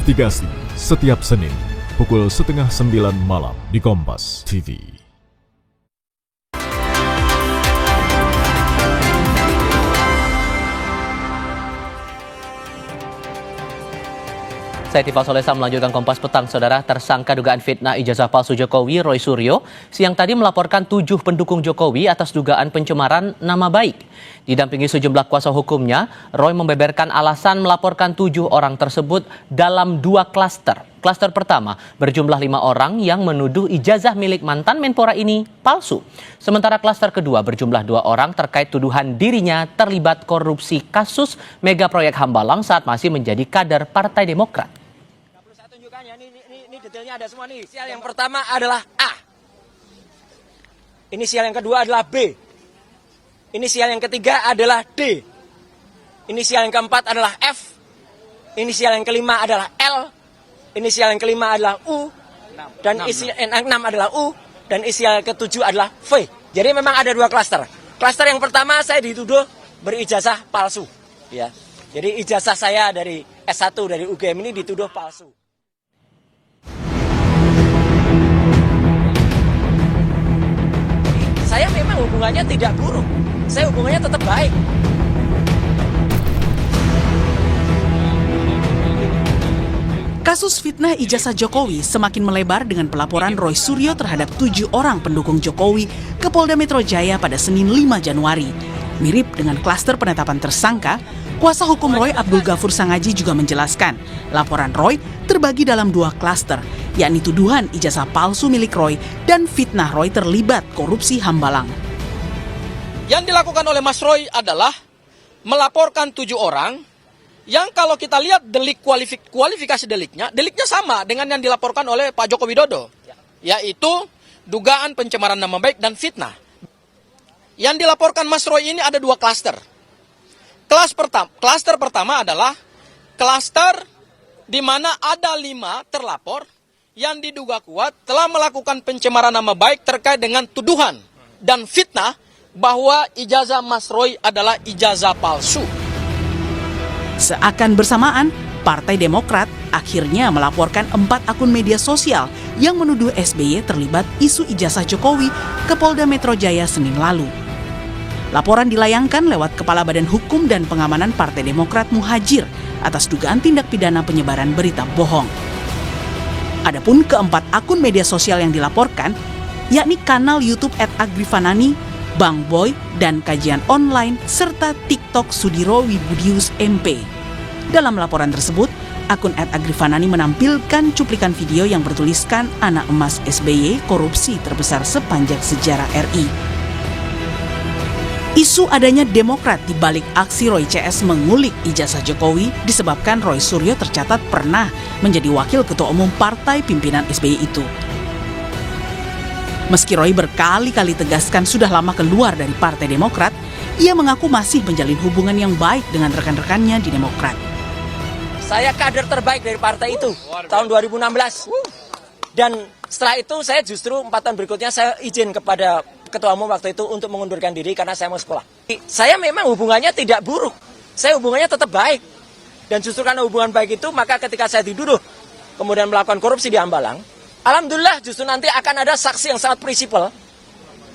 Investigasi setiap Senin pukul 8:30 malam di Kompas TV. Saya Tifal Solesa melanjutkan Kompas Petang, Saudara. Tersangka dugaan fitnah ijazah palsu Jokowi, Roy Suryo, siang tadi melaporkan 7 pendukung Jokowi atas dugaan pencemaran nama baik. Didampingi sejumlah kuasa hukumnya, Roy membeberkan alasan melaporkan 7 orang tersebut dalam 2 klaster. Klaster pertama berjumlah 5 orang yang menuduh ijazah milik mantan Menpora ini palsu. Sementara klaster kedua berjumlah 2 orang terkait tuduhan dirinya terlibat korupsi kasus mega proyek Hambalang saat masih menjadi kader Partai Demokrat. Saya tunjukkan ya, ini detailnya ada semua nih. Inisial yang pertama adalah A. Inisial yang kedua adalah B. Inisial yang ketiga adalah D. Inisial yang keempat adalah F. Inisial yang kelima adalah L. Inisial yang kelima adalah U. Dan inisial yang 6 adalah U. Dan inisial yang ketujuh adalah V. Jadi memang ada 2 klaster. Klaster yang pertama saya dituduh berijazah palsu. Ya. Jadi ijazah saya dari S1 dari UGM ini dituduh palsu. Saya memang hubungannya tidak buruk. Saya hubungannya tetap baik. Kasus fitnah ijazah Jokowi semakin melebar dengan pelaporan Roy Suryo terhadap 7 orang pendukung Jokowi ke Polda Metro Jaya pada Senin 5 Januari. Mirip dengan klaster penetapan tersangka, kuasa hukum Roy Abdul Ghafur Sangaji juga menjelaskan laporan Roy terbagi dalam 2 klaster, yakni tuduhan ijazah palsu milik Roy dan fitnah Roy terlibat korupsi Hambalang. Yang dilakukan oleh Mas Roy adalah melaporkan 7 orang yang kalau kita lihat delik kualifikasi deliknya sama dengan yang dilaporkan oleh Pak Joko Widodo, yaitu dugaan pencemaran nama baik dan fitnah. Yang dilaporkan Mas Roy ini ada 2 klaster. Klaster pertama adalah klaster di mana ada 5 terlapor yang diduga kuat telah melakukan pencemaran nama baik terkait dengan tuduhan dan fitnah bahwa ijazah Mas Roy adalah ijazah palsu. Seakan bersamaan, Partai Demokrat akhirnya melaporkan 4 akun media sosial yang menuduh SBY terlibat isu ijazah Jokowi ke Polda Metro Jaya Senin lalu. Laporan dilayangkan lewat Kepala Badan Hukum dan Pengamanan Partai Demokrat Muhajir atas dugaan tindak pidana penyebaran berita bohong. Adapun keempat akun media sosial yang dilaporkan, yakni kanal YouTube @agrifanani, Bang Boy, dan kajian online, serta TikTok Sudiro Wibudius MP. Dalam laporan tersebut, akun @agrifanani menampilkan cuplikan video yang bertuliskan anak emas SBY korupsi terbesar sepanjang sejarah RI. Isu adanya Demokrat di balik aksi Roy CS mengulik ijazah Jokowi disebabkan Roy Suryo tercatat pernah menjadi wakil ketua umum partai pimpinan SBY itu. Meski Roy berkali-kali tegaskan sudah lama keluar dari Partai Demokrat, ia mengaku masih menjalin hubungan yang baik dengan rekan-rekannya di Demokrat. Saya kader terbaik dari partai itu tahun 2016. Dan setelah itu saya justru 4 tahun berikutnya saya izin kepada ketua umum waktu itu untuk mengundurkan diri karena saya mau sekolah. Saya memang hubungannya tidak buruk. Saya hubungannya tetap baik. Dan justru karena hubungan baik itu, maka ketika saya dituduh kemudian melakukan korupsi di Hambalang, alhamdulillah justru nanti akan ada saksi yang sangat prinsipal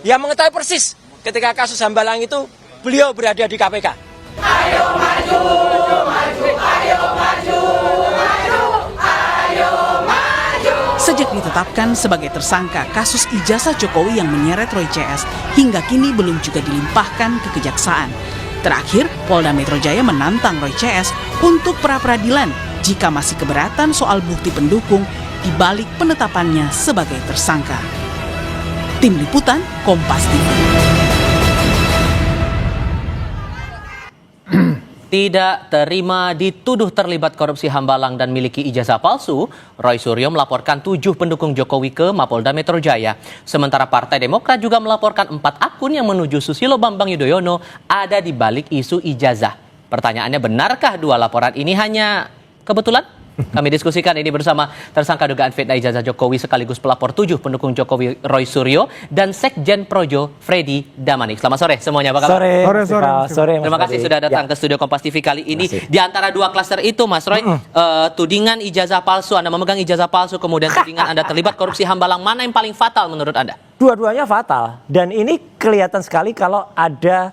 yang mengetahui persis ketika kasus Hambalang itu beliau berada di KPK. Ayo maju, maju, ayo maju, maju, ayo maju. Sejak ditetapkan sebagai tersangka kasus ijazah Jokowi yang menyeret Roy CS, hingga kini belum juga dilimpahkan ke kejaksaan. Terakhir, Polda Metro Jaya menantang Roy CS untuk pra-peradilan jika masih keberatan soal bukti pendukung di balik penetapannya sebagai tersangka. Tim Liputan, Kompas TV. Tidak terima dituduh terlibat korupsi Hambalang dan miliki ijazah palsu, Roy Suryo melaporkan 7 pendukung Jokowi ke Mapolda Metro Jaya. Sementara Partai Demokrat juga melaporkan 4 akun yang menuju Susilo Bambang Yudhoyono ada di balik isu ijazah. Pertanyaannya, benarkah 2 laporan ini hanya kebetulan? Kami diskusikan ini bersama tersangka dugaan fitnah ijazah Jokowi sekaligus pelapor 7 pendukung Jokowi Roy Suryo dan Sekjen Projo Freddy Damanik. Selamat sore semuanya, apa kabar? Sore. Terima kasih sudah datang ke studio Kompas TV kali ini. Di antara dua klaster itu, Mas Roy, tudingan ijazah palsu, Anda memegang ijazah palsu, kemudian tudingan Anda terlibat korupsi Hambalang, mana yang paling fatal menurut Anda? Dua-duanya fatal. Dan ini kelihatan sekali kalau ada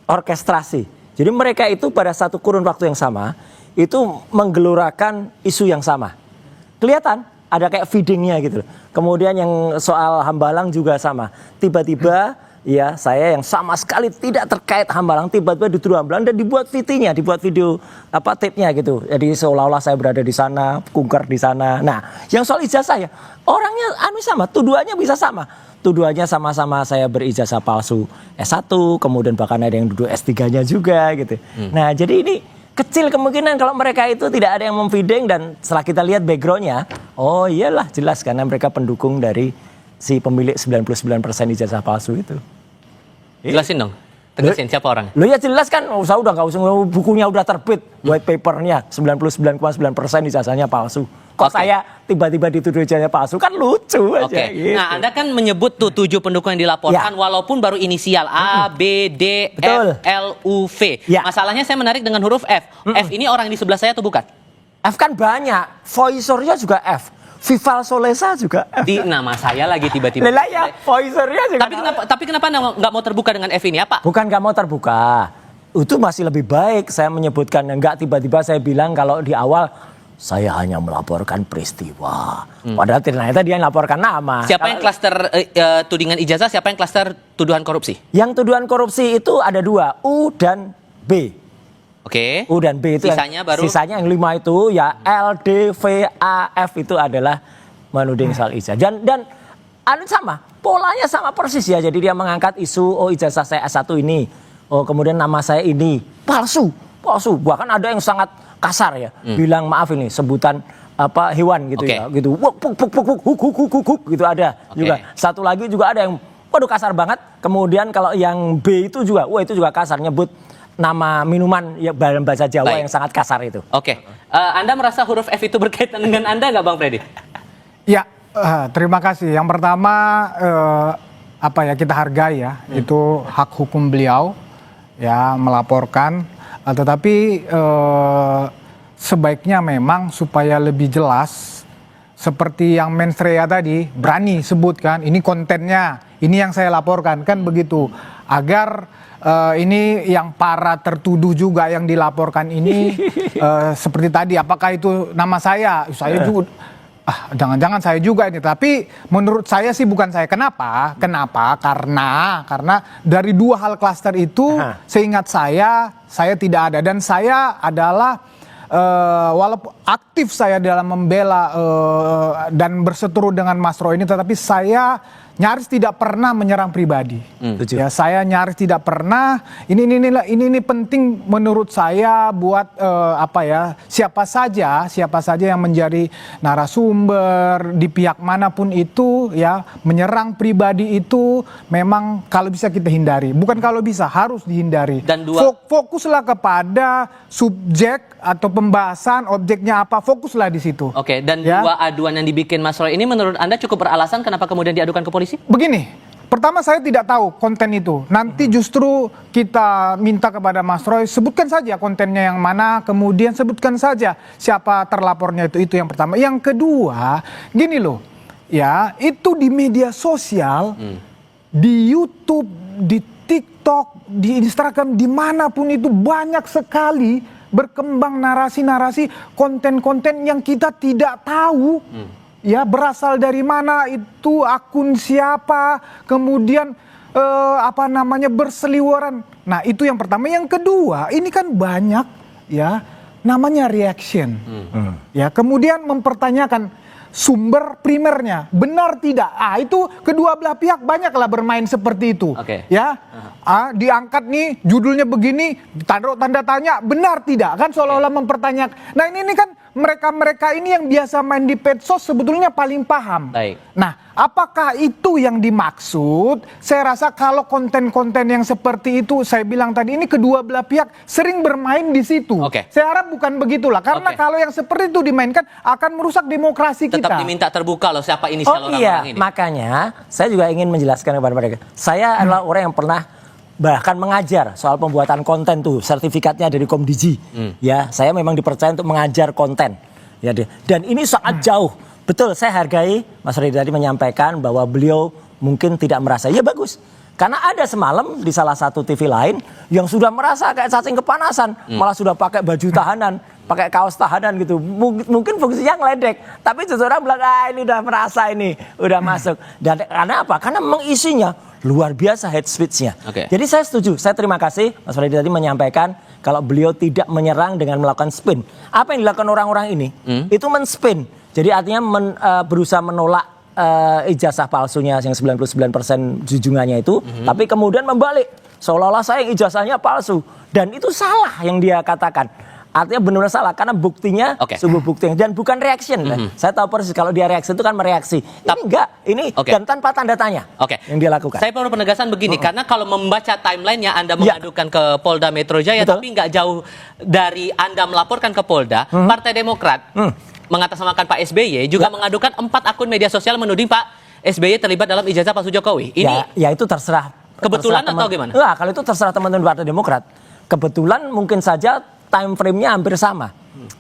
orkestrasi. Jadi mereka itu pada satu kurun waktu yang sama, itu menggelorakan isu yang sama. Kelihatan, ada kayak feedingnya gitu. Kemudian yang soal Hambalang juga sama. Tiba-tiba ya saya yang sama sekali tidak terkait Hambalang, tiba-tiba dituduh Hambalang dan dibuat VT-nya, dibuat video tape-nya gitu. Jadi seolah-olah saya berada di sana, kunker di sana. Nah, yang soal ijazah ya, orangnya sama, tuduhannya bisa sama. Tuduhannya sama-sama saya berijazah palsu S1, kemudian bahkan ada yang duduk S3-nya juga gitu. Nah, jadi ini kecil kemungkinan kalau mereka itu tidak ada yang memfeeding, dan setelah kita lihat background-nya, oh iyalah jelas karena mereka pendukung dari si pemilik 99% ijazah palsu itu. Jelasin dong, tegasin siapa orangnya? Lo ya jelas kan, saya udah nggak usah, bukunya udah terbit, white papernya 99,9% ijazahnya palsu. Kok saya tiba-tiba dituduh ijazah palsu, kan lucu aja. Gitu. Nah, Anda kan menyebut tuh 7 pendukung yang dilaporkan walaupun baru inisial A, B, D, F, L, U, V. Masalahnya saya menarik dengan huruf F. F ini orang di sebelah saya atau bukan? F kan banyak, voicernya juga F. Vival Solesa juga F. Di nama saya lagi tiba-tiba. Lelah ya, voicernya juga. Tapi kenapa Anda nggak mau terbuka dengan F ini apa? Bukan nggak mau terbuka. Itu masih lebih baik saya menyebutkan, nggak tiba-tiba saya bilang kalau di awal saya hanya melaporkan peristiwa. Padahal ternyata dia melaporkan nama. Siapa yang klaster tudingan ijazah, siapa yang klaster tuduhan korupsi? Yang tuduhan korupsi itu ada 2, U dan B. Oke. U dan B itu sisanya yang 5 itu ya L, D, V, A, F itu adalah menuding soal ijazah. Dan sama, polanya sama persis ya. Jadi dia mengangkat isu ijazah saya S1 ini. Kemudian nama saya ini palsu. Bahkan ada yang sangat kasar ya, bilang maaf ini sebutan hewan gitu ya, gitu. Huk gitu ada juga. Satu lagi juga ada yang waduh kasar banget. Kemudian kalau yang B itu juga, itu juga kasar, nyebut nama minuman ya dalam bahasa Jawa yang sangat kasar itu. Anda merasa huruf F itu berkaitan dengan Anda nggak, Bang Freddy? Ya, terima kasih. Yang pertama kita hargai ya, itu hak hukum beliau ya melaporkan. Tetapi sebaiknya memang supaya lebih jelas, seperti yang Mensreya tadi berani sebutkan ini kontennya, ini yang saya laporkan kan begitu, agar ini yang para tertuduh juga yang dilaporkan ini seperti tadi, apakah itu nama saya juga jangan-jangan saya juga ini, tapi menurut saya sih bukan saya. Kenapa? Karena dari 2 hal klaster itu seingat saya tidak ada, dan saya adalah walaupun aktif saya dalam membela dan berseteru dengan Mas Roy ini, tetapi saya nyaris tidak pernah menyerang pribadi. Ya, saya nyaris tidak pernah. Ini penting menurut saya buat siapa saja yang menjadi narasumber di pihak manapun itu ya, menyerang pribadi itu memang kalau bisa kita hindari. Bukan kalau bisa, harus dihindari. Dan fokuslah kepada subjek atau pembahasan objeknya apa, fokuslah di situ. Dan 2 aduan yang dibikin Mas Roy ini menurut Anda cukup beralasan kenapa kemudian diadukan ke polisi? Begini, pertama saya tidak tahu konten itu. Nanti justru kita minta kepada Mas Roy, sebutkan saja kontennya yang mana, kemudian sebutkan saja siapa terlapornya itu yang pertama. Yang kedua, gini loh, ya itu di media sosial, di YouTube, di TikTok, di Instagram, dimanapun itu banyak sekali berkembang narasi-narasi, konten-konten yang kita tidak tahu. Ya, berasal dari mana, itu akun siapa, kemudian berseliweran. Nah, itu yang pertama. Yang kedua, ini kan banyak ya namanya reaction. Ya, kemudian mempertanyakan sumber primernya, benar tidak? Itu kedua belah pihak banyaklah bermain seperti itu. Ya, diangkat nih judulnya begini, taruh tanda tanya, benar tidak? Kan seolah-olah mempertanyakan. Nah, ini kan mereka-mereka ini yang biasa main di medsos sebetulnya paling paham. Baik. Nah, apakah itu yang dimaksud? Saya rasa kalau konten-konten yang seperti itu, saya bilang tadi, ini kedua belah pihak sering bermain di situ. Oke. Saya harap bukan begitulah, karena Oke. kalau yang seperti itu dimainkan akan merusak demokrasi kita. Tetap diminta terbuka loh siapa inisial orang-orang ini. Makanya saya juga ingin menjelaskan kepada mereka. Saya adalah orang yang pernah bahkan mengajar soal pembuatan konten tuh, sertifikatnya dari Komdiji. Ya, saya memang dipercaya untuk mengajar konten. Ya, dan ini sangat jauh. Betul, saya hargai Mas Freddy tadi menyampaikan bahwa beliau mungkin tidak merasa. Ya bagus. Karena ada semalam di salah satu TV lain yang sudah merasa kayak cacing kepanasan, malah sudah pakai baju tahanan, pakai kaos tahanan gitu. Mungkin fungsinya ngeledek, tapi justru orang bilang ini udah merasa ini, udah masuk. Dan karena apa? Karena memang isinya luar biasa hate speech-nya. Oke. Jadi saya setuju, saya terima kasih Mas Freddy tadi menyampaikan kalau beliau tidak menyerang dengan melakukan spin. Apa yang dilakukan orang-orang ini? Itu men-spin. Jadi artinya berusaha menolak ijazah palsunya yang 99% junjungannya itu, tapi kemudian membalik seolah-olah saya yang ijazahnya palsu, dan itu salah yang dia katakan. Artinya benar-benar salah karena buktinya sebuah bukti dan bukan reaction. Saya tahu persis kalau dia reaksi itu kan mereaksi. Ini enggak, ini dan tanpa tanda tanya yang dia lakukan. Saya perlu penegasan begini, karena kalau membaca timelinenya Anda mengadukan ke Polda Metro Jaya, tapi nggak jauh dari Anda melaporkan ke Polda, Partai Demokrat mengatasnamakan Pak SBY juga mengadukan 4 akun media sosial menuding Pak SBY terlibat dalam ijazah palsu Jokowi. Ini ya itu terserah. Kebetulan atau gimana? Enggak, kalau itu terserah teman-teman Partai Demokrat. Kebetulan mungkin saja time frame-nya hampir sama.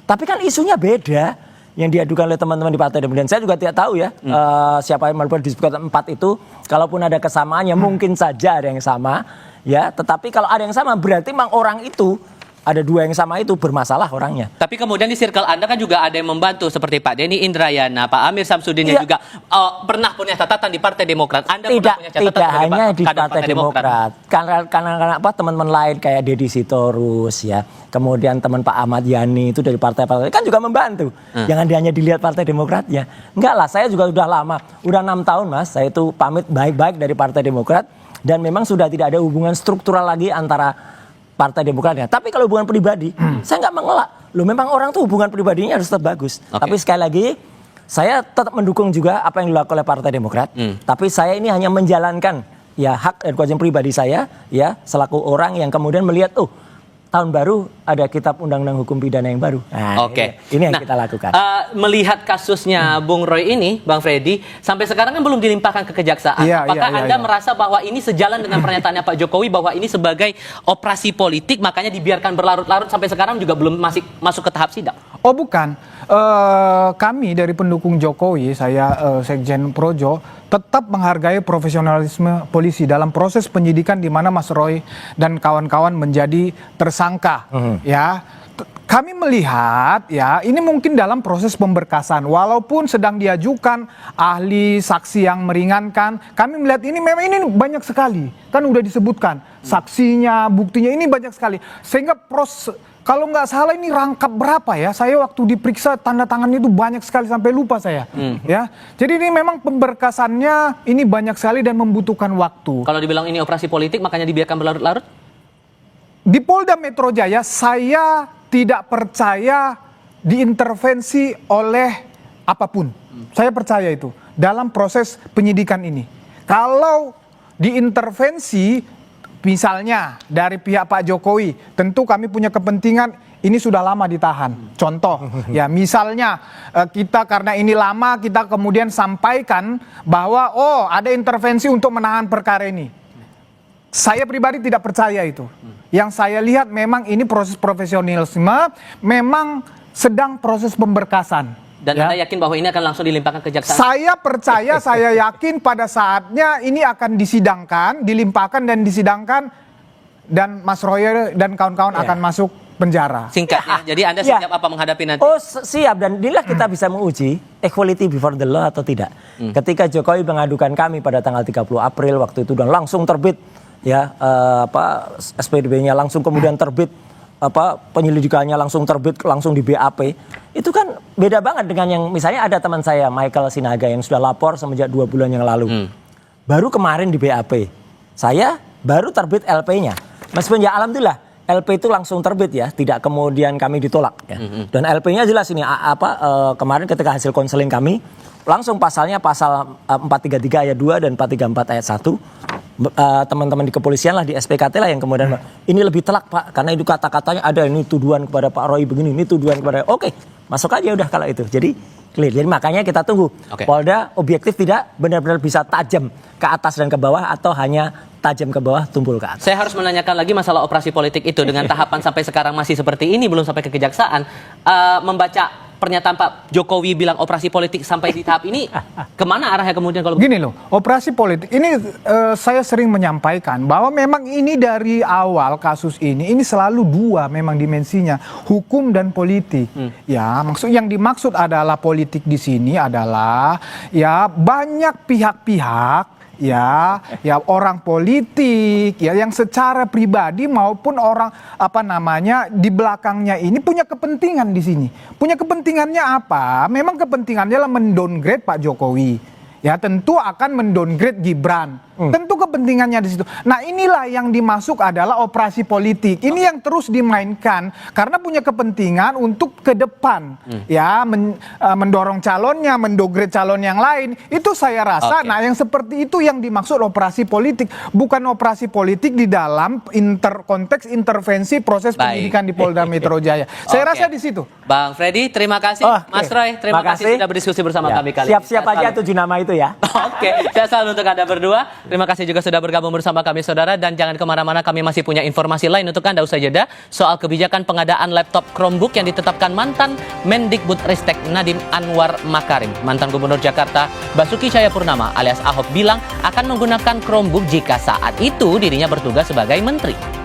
Tapi kan isunya beda yang diadukan oleh teman-teman di Partai Demokrat. Saya juga tidak tahu ya siapa yang melakukan disebutkan 4 itu. Kalaupun ada kesamaannya mungkin saja ada yang sama. Ya, tetapi kalau ada yang sama berarti memang orang itu ada 2 yang sama itu bermasalah orangnya. Tapi kemudian di circle Anda kan juga ada yang membantu seperti Pak Denny Indrayana, Pak Amir Samsudin yang juga pernah punya catatan di Partai Demokrat. Anda pernah punya catatan tidak hanya di kader Partai Demokrat. Karena apa teman-teman lain kayak Deddy Sitorus ya, kemudian teman Pak Ahmad Yani itu dari partai-partai kan juga membantu. Jangan hanya dilihat Partai Demokratnya. Enggak lah, saya juga sudah lama, udah 6 tahun Mas, saya itu pamit baik-baik dari Partai Demokrat dan memang sudah tidak ada hubungan struktural lagi antara Partai Demokratnya. Tapi kalau hubungan pribadi, saya nggak mengelak. Loh, memang orang tuh hubungan pribadinya harus tetap bagus. Tapi sekali lagi, saya tetap mendukung juga apa yang dilakukan oleh Partai Demokrat. Tapi saya ini hanya menjalankan ya hak dan kewajiban pribadi saya ya selaku orang yang kemudian melihat tahun baru ada kitab undang-undang hukum pidana yang baru. Nah, ini yang kita lakukan. Melihat kasusnya Bung Roy ini, Bang Freddy, sampai sekarang kan belum dilimpahkan ke kejaksaan. Apakah Anda merasa bahwa ini sejalan dengan pernyataannya Pak Jokowi bahwa ini sebagai operasi politik, makanya dibiarkan berlarut-larut sampai sekarang juga belum masuk ke tahap sidang? Oh bukan, kami dari pendukung Jokowi, saya Sekjen Projo, tetap menghargai profesionalisme polisi dalam proses penyidikan di mana Mas Roy dan kawan-kawan menjadi tersangka. Ya, kami melihat ya ini mungkin dalam proses pemberkasan, walaupun sedang diajukan ahli saksi yang meringankan, kami melihat ini memang ini banyak sekali, kan udah disebutkan saksinya, buktinya ini banyak sekali, sehingga proses kalau nggak salah ini rangkap berapa ya? Saya waktu diperiksa tanda tangannya itu banyak sekali sampai lupa saya. Ya, jadi ini memang pemberkasannya ini banyak sekali dan membutuhkan waktu. Kalau dibilang ini operasi politik, makanya dibiarkan berlarut-larut? Di Polda Metro Jaya saya tidak percaya diintervensi oleh apapun. Saya percaya itu dalam proses penyidikan ini. Kalau diintervensi misalnya dari pihak Pak Jokowi, tentu kami punya kepentingan ini sudah lama ditahan. Contoh, ya misalnya kita karena ini lama kita kemudian sampaikan bahwa ada intervensi untuk menahan perkara ini. Saya pribadi tidak percaya itu. Yang saya lihat memang ini proses profesionalisme, memang sedang proses pemberkasan. Dan Anda yakin bahwa ini akan langsung dilimpahkan ke kejaksaan? Saya percaya, saya yakin pada saatnya ini akan disidangkan, dilimpahkan dan disidangkan, dan Mas Roy dan kawan-kawan akan masuk penjara. Singkatnya, jadi Anda siap apa menghadapi nanti? Oh siap, dan inilah kita bisa menguji equality before the law atau tidak. Ketika Jokowi mengadukan kami pada tanggal 30 April waktu itu dan langsung terbit ya SPDB-nya langsung kemudian terbit penyelidikannya langsung terbit, langsung di BAP. Itu kan beda banget dengan yang misalnya ada teman saya Michael Sinaga yang sudah lapor semenjak 2 bulan yang lalu. Baru kemarin di BAP. Saya baru terbit LP-nya. Meskipun ya alhamdulillah LP itu langsung terbit ya, tidak kemudian kami ditolak ya. Dan LP-nya jelas ini kemarin ketika hasil konseling kami langsung pasalnya pasal 433 ayat 2 dan 434 ayat 1. Teman-teman di kepolisian lah, di SPKT lah yang kemudian ini lebih telak Pak, karena itu kata-katanya ada ini tuduhan kepada Pak Roy begini, ini tuduhan kepada oke, masuk aja udah kalau itu. Jadi clear. Jadi makanya kita tunggu Polda objektif tidak benar-benar bisa tajam ke atas dan ke bawah atau hanya tajam ke bawah tumpul ke atas. Saya harus menanyakan lagi masalah operasi politik itu dengan tahapan sampai sekarang masih seperti ini, belum sampai ke kejaksaan. Membaca pernyataan Pak Jokowi bilang operasi politik sampai di tahap ini, kemana arahnya kemudian kalau gini loh, operasi politik ini saya sering menyampaikan bahwa memang ini dari awal kasus ini selalu dua memang dimensinya, hukum dan politik. Ya, yang dimaksud adalah politik di sini adalah ya banyak pihak-pihak ya orang politik ya yang secara pribadi maupun orang di belakangnya ini punya kepentingan di sini. Punya kepentingannya apa? Memang kepentingannya adalah mendowngrade Pak Jokowi. Ya tentu akan mendowngrade Gibran. Tentu kepentingannya di situ. Nah inilah yang dimasuk adalah operasi politik. Ini yang terus dimainkan karena punya kepentingan untuk ke depan. Ya mendorong calonnya, mendowngrade calon yang lain. Itu saya rasa. Nah yang seperti itu yang dimaksud operasi politik. Bukan operasi politik di dalam konteks intervensi proses penyidikan di Polda Metro Jaya. Saya rasa di situ. Bang Freddy, terima kasih. Mas Roy, terima kasih sudah berdiskusi bersama kami kali ini. Siap-siap aja 7 nama itu ya. Saya selalu untuk Anda berdua. Terima kasih juga sudah bergabung bersama kami saudara. Dan jangan kemana-mana, kami masih punya informasi lain untuk Anda usai jeda soal kebijakan pengadaan laptop Chromebook yang ditetapkan mantan Mendikbudristek Nadiem Anwar Makarim. Mantan Gubernur Jakarta Basuki Cahayapurnama alias Ahok bilang akan menggunakan Chromebook jika saat itu dirinya bertugas sebagai menteri.